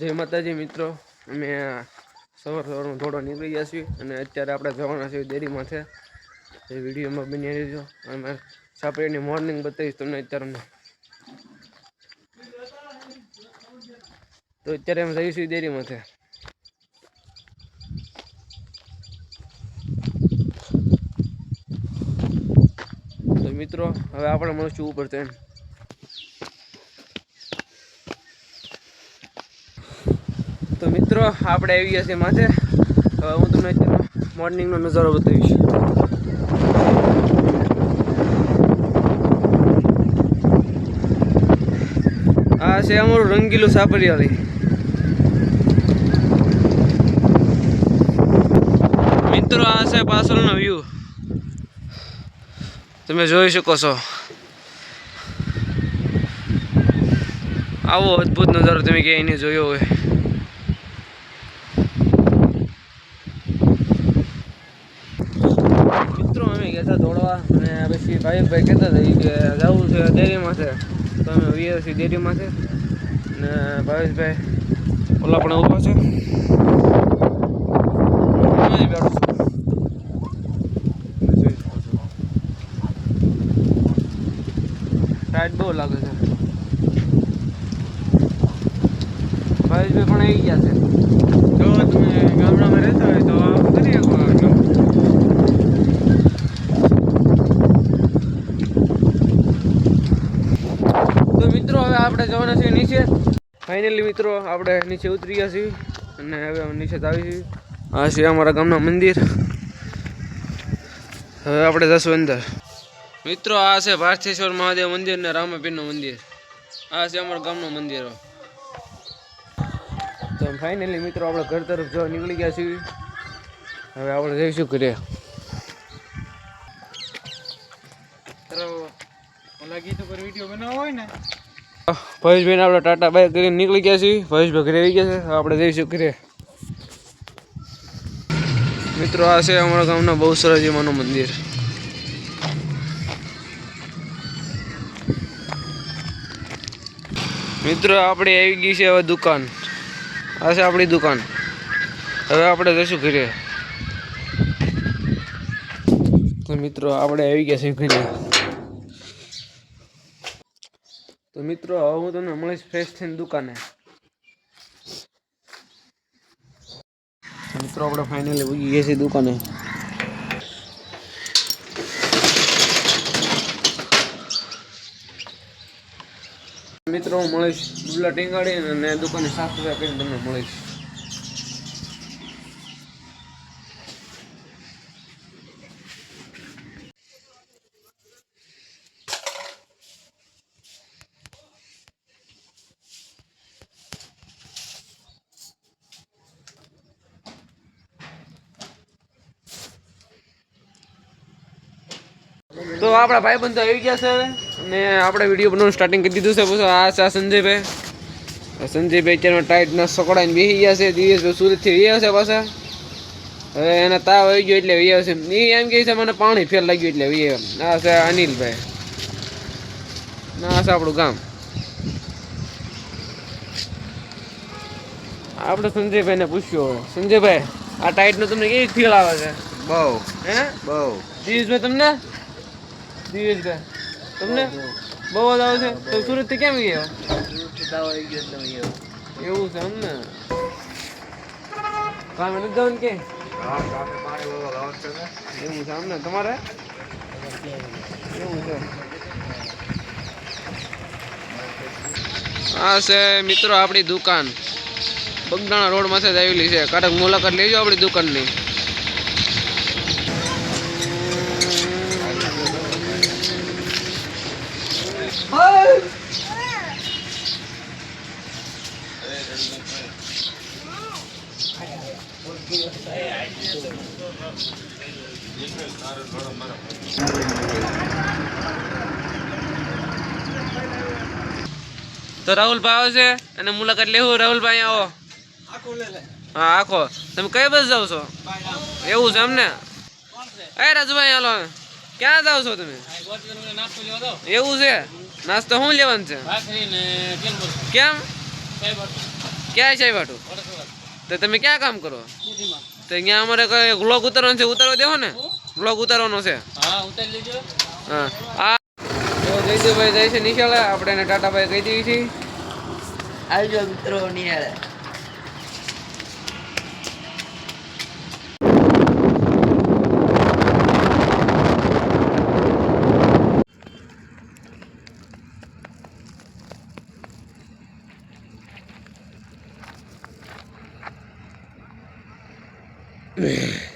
જય માતાજી મિત્રો, અમે સવારમાં થોડો નીકળી ગયા છીએ અને અત્યારે આપણે જવાના છીએ ડેરીમાં છે. એ વિડીયોમાં બની રહેજો. અમે સાપડીની મોર્નિંગ બતાવીશ તમને અત્યારે. તો અત્યારે અમે જઈશું ડેરીમાં છે. તો મિત્રો હવે આપણે મળશું ઉપર છે. તો મિત્રો આપણે આવી ગયા છે માથે. હવે હું તમને અત્યારે મોર્નિંગનો નજારો બતાવીશ. આ છે અમારું રંગીલું સાપરિયાળી. મિત્રો આ છે પાછળનો વ્યૂ, તમે જોઈ શકો છો. આવો અદ્ભુત નજારો તમે ક્યાંય નહીં જોયો હોય. મિત્રો અમે ગયા હતા દોડવા અને પછી ભાઈ કહેતા હતા કે જવું છે ડેરીમાં છે. તો અમે વીએ છીએ ડેરીમાં છે ને ભાવેશભાઈ ઓલા પણ ઊભા છે. ટાઈટ બહુ લાગે છે. ભાવેશભાઈ પણ આવી ગયા છે. જો તમે ગામડામાં રહેતા હોય તો કરી શકો. તો મિત્રો હવે આપણે જવાના છીએ નીચે. ફાઇનલી મિત્રો આપણે નીચે ઉતરી ગયા છીએ અને હવે નીચે આવી છીએ. આ છે અમારા ગામના મંદિર. હવે આપણે જશું અંદર. મિત્રો આ છે ભારતેશ્વર મહાદેવ મંદિર ને રામાપીરનું મંદિર. આ છે અમારા ગામનું મંદિર. તો ફાઇનલી મિત્રો આપણે ઘર તરફ જવા નીકળી ગયા છીએ. હવે આપણે જઈશું ઘરે. ભાવેશભાઈને આપણે ટાટા બાય કરીને નીકળી ગયા છીએ. ભાવેશભાઈ ઘરે આવી ગયા છે. આપણે જઈશું ઘરે. મિત્રો આ છે અમારા ગામના બહુસરાજી માનું મંદિર. મિત્રો આપણે આવી ગઈ છે હવે દુકાન. આ છે આપણી દુકાન. હવે આપણે જઈશું ઘરે. તો મિત્રો આપણે આવી ગયા છીએ ઘરે. તો મિત્રો હવે હું તમને મળીશ ફ્રેશ થઈને દુકાને. મિત્રો આપણે ફાઇનલી ઉગી ગયા છીએ દુકાને. મિત્રો હું મળીશ ડુલા ટીંગાડી અને દુકાને સાફ સફાઈ કરીને તમને મળીશ. તો આપણા ભાઈબંધો આવી ગયા છે અને આપણે વિડીયો બનાવવાનું સ્ટાર્ટિંગ કરી દીધું છે. પછી આ છે સંજયભાઈ. સંજયભાઈ અત્યારમાં ટાઈટના સકડાઈને બેસી ગયા છે. દિવસભાઈ સુરતથી વ્યા છે પાછા. હવે એના તાવ આવી ગયો એટલે વ્યા છે. એ એમ કહે છે મને પાણી ફેર લાગ્યું એટલે વ્યા. આ છે અનિલભાઈ. આ છે આપણું ગામ. આપણે સંજયભાઈને પૂછ્યો, સંજયભાઈ આ ટાઈટનો તમને કેવી ફીલ આવે છે? બહુ હે બહુ. દિવેશભાઈ તમને? દિવેશભાઈ તમને બહુ જ આવે છે. તો સુરતથી કેમ ગયા? એવું છે એમ ને? કામે નથી જવાનું કે? એવું છે એમ ને? તમારે એવું છે? આ છે મિત્રો આપણી દુકાન. બગદાણા રોડ માંથી જ આવેલી છે. ક્યારેક મુલાકાત લેજો આપણી દુકાનની. તો રાહુલભાઈ આવે છે અને મુલાકાત લેવું. રાહુલભાઈ આવો. હા આખો. તમે કઈ બસ જાવ છો? એવું છે એમને? એ રાજુભાઈ હાલો. ક્યાં જાવ છો તમે? એવું છે? નાસ્તો શું લેવાનું છે? કેમ? ક્યાં છે વાટું? તો તમે ક્યાં કામ કરો? તો અહીંયા અમારે કઈ વ્લોગ ઉતારવાનો છે, ઉતારવા દેવો ને? વ્લોગ ઉતારવાનો છે. હા ઉતારી લેજો. હા આ તો જયદુભાઈ જાય છે નિશાળે, આપણે એને ટાટાભાઈ કહી દેવી છે. આવજો મિત્રો નિહાળે. Yeah.